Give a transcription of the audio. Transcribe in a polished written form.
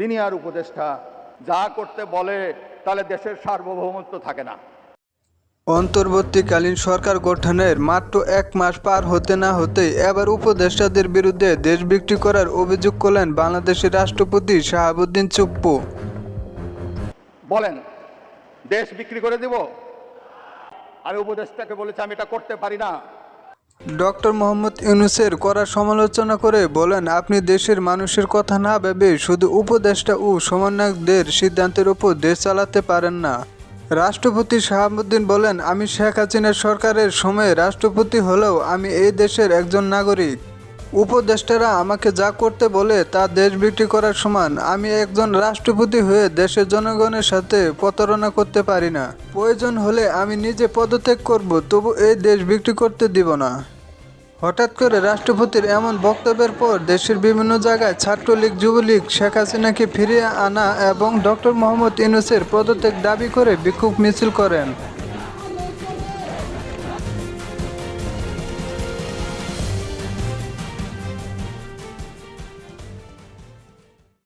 Senior উপদেষ্টা যা করতে বলে তাহলে দেশের সার্বভৌমত্ব থাকে না। অন্তর্বর্তীকালীন সরকার গঠনের মাত্র 1 মাস পার হতে না হতেই এবার উপদেষ্টাদের বিরুদ্ধে দেশ বিক্রি করার অভিযোগ করলেন বাংলাদেশের রাষ্ট্রপতি শাহাবুদ্দিন চুপ্পু। বলেন দেশ বিক্রি করে দিব? আমি উপদেষ্টাকে বলেছি আমি এটা করতে পারি না। ডক্টর মোহাম্মদ ইউনূসের কড়া সমালোচনা করে বলেন, আপনি দেশের মানুষের কথা না ভেবে শুধু উপদেষ্টা ও সমন্বয়কদের সিদ্ধান্তের উপর দেশ চালাতে পারেন না। রাষ্ট্রপতি শাহাবুদ্দিন বলেন, আমি শেখ হাসিনার সরকারের সময়ে রাষ্ট্রপতি হলেও আমি এই দেশের একজন নাগরিক। উপদেষ্টারা আমাকে যা করতে বলে তা দেশ বিক্রি করার সমান। আমি একজন রাষ্ট্রপতি হয়ে দেশের জনগণের সাথে প্রতারণা করতে পারি না। প্রয়োজন হলে আমি নিজে পদত্যাগ করব, তবু এই দেশ বিক্রি করতে দিব না। হঠাৎ করে রাষ্ট্রপতির এমন বক্তব্যের পর দেশের বিভিন্ন জায়গায় ছাত্রলীগ, যুবলীগ শেখ হাসিনাকে ফিরিয়ে আনা এবং ডক্টর মোহাম্মদ ইউনূসের পদত্যাগ দাবি করে বিক্ষোভ মিছিল করেন।